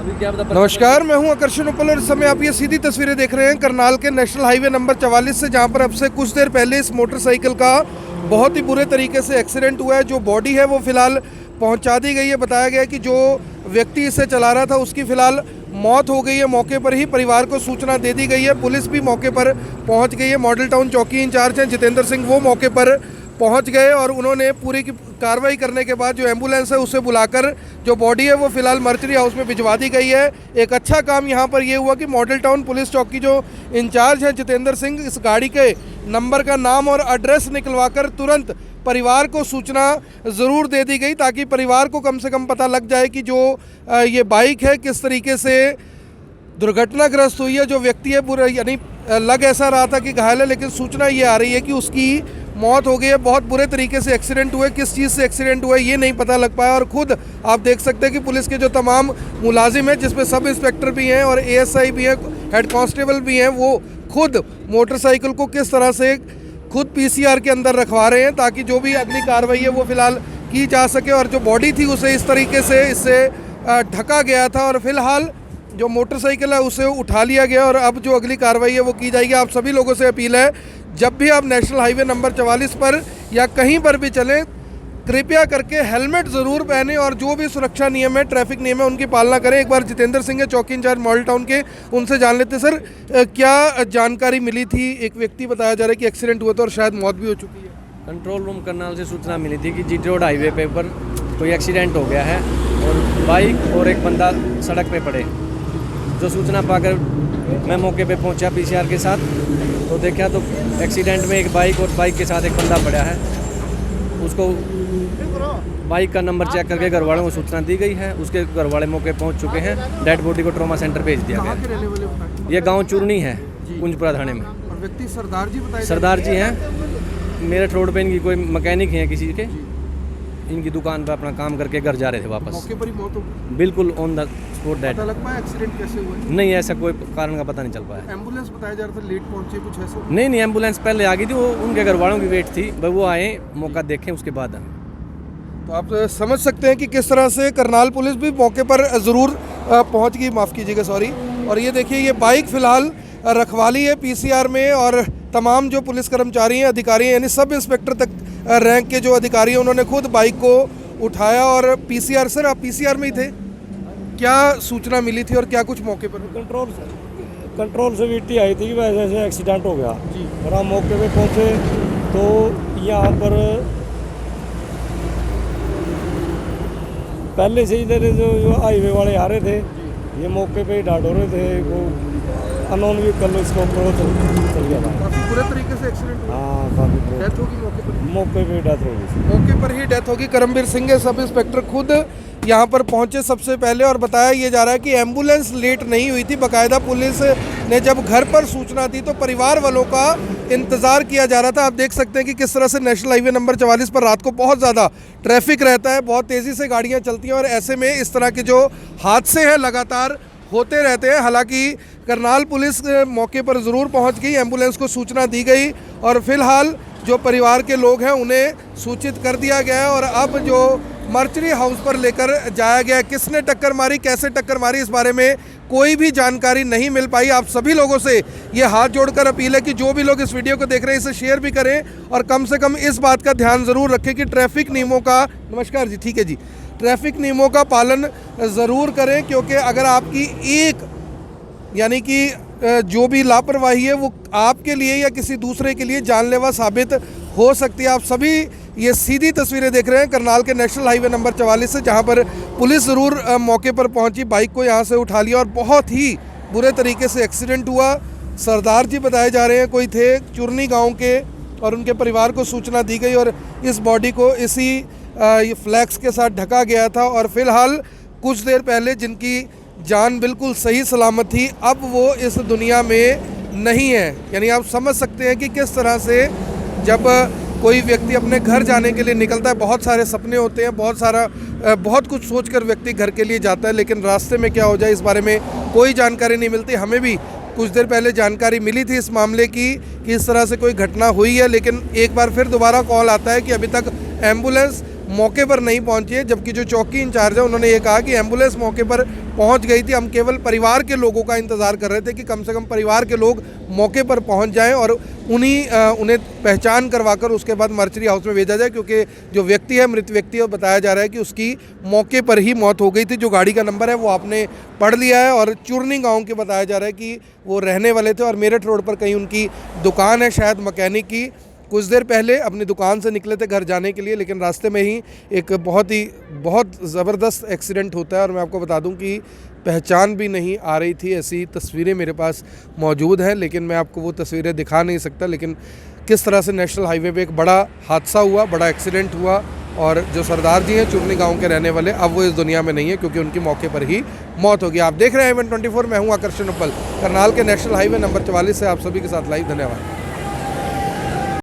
नमस्कार, मैं हूं आकर्षण उपल और इस समय आप ये सीधी तस्वीरें देख रहे हैं करनाल के नेशनल हाईवे नंबर 44 से, जहां पर अब से कुछ देर पहले इस मोटरसाइकिल का बहुत ही बुरे तरीके से एक्सीडेंट हुआ है। जो बॉडी है वो फिलहाल पहुंचा दी गई है। बताया गया कि जो व्यक्ति इसे चला रहा था उसकी फिलहाल मौत हो गई है। मौके पर ही परिवार को सूचना दे दी गई है। पुलिस भी मौके पर पहुँच गई है। मॉडल टाउन चौकी इंचार्ज हैं जितेंद्र सिंह, वो मौके पर पहुंच गए और उन्होंने पूरी की कार्रवाई करने के बाद जो एम्बुलेंस है उसे बुलाकर जो बॉडी है वो फिलहाल मर्चरी हाउस में भिजवा दी गई है। एक अच्छा काम यहां पर ये हुआ कि मॉडल टाउन पुलिस चौकी जो इंचार्ज है जितेंद्र सिंह, इस गाड़ी के नंबर का नाम और एड्रेस निकलवाकर तुरंत परिवार को सूचना ज़रूर दे दी गई, ताकि परिवार को कम से कम पता लग जाए कि जो ये बाइक है किस तरीके से दुर्घटनाग्रस्त हुई है। जो व्यक्ति है पूरा, यानी लग ऐसा रहा था कि घायल है, लेकिन सूचना ये आ रही है कि उसकी मौत हो गई है। बहुत बुरे तरीके से एक्सीडेंट हुआ है। किस चीज़ से एक्सीडेंट हुआ है ये नहीं पता लग पाया। और खुद आप देख सकते हैं कि पुलिस के जो तमाम मुलाजिम हैं, जिसमें सब इंस्पेक्टर भी हैं और एएसआई भी हैं, हेड कांस्टेबल भी हैं, वो खुद मोटरसाइकिल को किस तरह से खुद पीसीआर के अंदर रखवा रहे हैं, ताकि जो भी अगली कार्रवाई है वो फिलहाल की जा सके। और जो बॉडी थी उसे इस तरीके से इससे ढका गया था और फिलहाल जो मोटरसाइकिल है उसे उठा लिया गया और अब जो अगली कार्रवाई है वो की जाएगी। आप सभी लोगों से अपील है, जब भी आप नेशनल हाईवे नंबर 44 पर या कहीं पर भी चलें, कृपया करके हेलमेट ज़रूर पहनें और जो भी सुरक्षा नियम है, ट्रैफिक नियम है, उनकी पालना करें। एक बार जितेंद्र सिंह है, चौकी इंचार्ज मॉडल टाउन के, उनसे जान लेते। सर, क्या जानकारी मिली थी? एक व्यक्ति बताया जा रहा है कि एक्सीडेंट हुआ था और शायद मौत भी हो चुकी है। कंट्रोल रूम करनाल से सूचना मिली थी कि जीटी रोड हाईवे पे पर कोई एक्सीडेंट हो गया है और बाइक और एक बंदा सड़क पे पड़े। जो सूचना पाकर मैं मौके पे पहुंचा पीसीआर के साथ, तो देखा तो एक्सीडेंट में एक बाइक और बाइक के साथ एक बंदा पड़ा है। उसको बाइक का नंबर चेक करके घर वालों को सूचना दी गई है। उसके घर वाले मौके पहुंच चुके हैं। डेड बॉडी को ट्रॉमा सेंटर भेज दिया गया। ये गांव चूरनी है, कुंजपुरा थाने में। और व्यक्ति सरदार जी बताए? सरदार जी हैं। मेरठ रोड पे इनकी कोई मैकेनिक हैं किसी के, इनकी दुकान पर अपना काम करके घर जा रहे थे वापस। मौके पर ही मौत हो गई? बिल्कुल ऑन द स्पॉट डेड। पता लग पाया एक्सीडेंट कैसे हुआ? नहीं, ऐसा कोई कारण का पता नहीं चल पाया। एम्बुलेंस बताया जा रहा था लेट पहुंचे, कुछ ऐसा? नहीं, एम्बुलेंस पहले आ गई थी, वो उनके घर वालों की वेट थी, वो आए, मौका देखें उसके बाद। तो आप समझ सकते हैं कि किस तरह से करनाल पुलिस भी मौके पर ज़रूर पहुंच गई, माफ़ कीजिएगा, सॉरी। और ये देखिए, ये बाइक फ़िलहाल रखवाली है पीसीआर में और तमाम जो पुलिस कर्मचारी हैं, अधिकारी हैं, यानी सब इंस्पेक्टर तक रैंक के जो अधिकारी हैं, उन्होंने खुद बाइक को उठाया और पीसीआर। सर, आप पीसीआर में ही थे, क्या सूचना मिली थी और क्या कुछ मौके पर? कंट्रोल से वीटी आई थी कि वैसे ऐसे एक्सीडेंट हो गया जी। और हम मौके पे पहुंचे तो यहाँ पर पहले से इधर जो हाईवे वाले आ रहे थे, ये मौके पे ही डाट हो रहे थे। वो अननोन व्हीकल इसको चल गया था। काफ़ी बुरे तरीके से एक्सीडेंट हुआ? हाँ, काफ़ी डेथ होगी मौके पर? मौके पे डेथ हो गई। मौके पर ही डेथ होगी। करमबीर सिंह सब इंस्पेक्टर खुद यहाँ पर पहुँचे सबसे पहले और बताया ये जा रहा है कि एम्बुलेंस लेट नहीं हुई थी। बाकायदा पुलिस ने जब घर पर सूचना दी तो परिवार वालों का इंतज़ार किया जा रहा था। आप देख सकते हैं कि किस तरह से नेशनल हाईवे नंबर 44 पर रात को बहुत ज़्यादा ट्रैफिक रहता है, बहुत तेज़ी से गाड़ियाँ चलती हैं और ऐसे में इस तरह के जो हादसे हैं लगातार होते रहते हैं। हालांकि करनाल पुलिस मौके पर ज़रूर पहुंच गई, एम्बुलेंस को सूचना दी गई और फिलहाल जो परिवार के लोग हैं उन्हें सूचित कर दिया गया है और अब जो मर्चरी हाउस पर लेकर जाया गया। किसने टक्कर मारी, कैसे टक्कर मारी, इस बारे में कोई भी जानकारी नहीं मिल पाई। आप सभी लोगों से ये हाथ जोड़कर अपील है कि जो भी लोग इस वीडियो को देख रहे हैं इसे शेयर भी करें और कम से कम इस बात का ध्यान ज़रूर रखें कि ट्रैफिक नियमों का, नमस्कार जी, ठीक है जी, ट्रैफिक नियमों का पालन ज़रूर करें, क्योंकि अगर आपकी एक, यानी कि जो भी लापरवाही है वो आपके लिए या किसी दूसरे के लिए जानलेवा साबित हो सकती है। आप सभी ये सीधी तस्वीरें देख रहे हैं करनाल के नेशनल हाईवे नंबर 44 से, जहां पर पुलिस ज़रूर मौके पर पहुंची, बाइक को यहां से उठा लिया और बहुत ही बुरे तरीके से एक्सीडेंट हुआ। सरदार जी बताए जा रहे हैं कोई थे चूरनी गाँव के और उनके परिवार को सूचना दी गई और इस बॉडी को इसी ये फ्लैक्स के साथ ढका गया था और फिलहाल कुछ देर पहले जिनकी जान बिल्कुल सही सलामत थी, अब वो इस दुनिया में नहीं है। यानी आप समझ सकते हैं कि किस तरह से जब कोई व्यक्ति अपने घर जाने के लिए निकलता है, बहुत सारे सपने होते हैं, बहुत कुछ सोचकर व्यक्ति घर के लिए जाता है, लेकिन रास्ते में क्या हो जाए इस बारे में कोई जानकारी नहीं मिलती। हमें भी कुछ देर पहले जानकारी मिली थी इस मामले की कि इस तरह से कोई घटना हुई है, लेकिन एक बार फिर दोबारा कॉल आता है कि अभी तक एम्बुलेंस मौके पर नहीं पहुंची है, जबकि जो चौकी इंचार्ज है उन्होंने ये कहा कि एम्बुलेंस मौके पर पहुंच गई थी, हम केवल परिवार के लोगों का इंतज़ार कर रहे थे कि कम से कम परिवार के लोग मौके पर पहुंच जाएं और उन्हें पहचान करवाकर उसके बाद मर्चरी हाउस में भेजा जाए, क्योंकि जो व्यक्ति है, मृत व्यक्ति है, बताया जा रहा है कि उसकी मौके पर ही मौत हो गई थी। जो गाड़ी का नंबर है वो आपने पढ़ लिया है और चूरनी गाँव के बताया जा रहा है कि वो रहने वाले थे और मेरठ रोड पर कहीं उनकी दुकान है शायद मैकेनिक की। कुछ देर पहले अपनी दुकान से निकले थे घर जाने के लिए, लेकिन रास्ते में ही एक बहुत ज़बरदस्त एक्सीडेंट होता है और मैं आपको बता दूं कि पहचान भी नहीं आ रही थी। ऐसी तस्वीरें मेरे पास मौजूद हैं, लेकिन मैं आपको वो तस्वीरें दिखा नहीं सकता। लेकिन किस तरह से नेशनल हाईवे पे एक बड़ा हादसा हुआ, बड़ा एक्सीडेंट हुआ और जो सरदार जी हैं चुरनी गाँव के रहने वाले, अब वो इस दुनिया में नहीं है क्योंकि उनकी मौके पर ही मौत हो गई। आप देख रहे हैं Even24, मैं हूँ आकर्षण उपल, करनाल के नेशनल हाईवे नंबर 44 से आप सभी के साथ लाइव। धन्यवाद।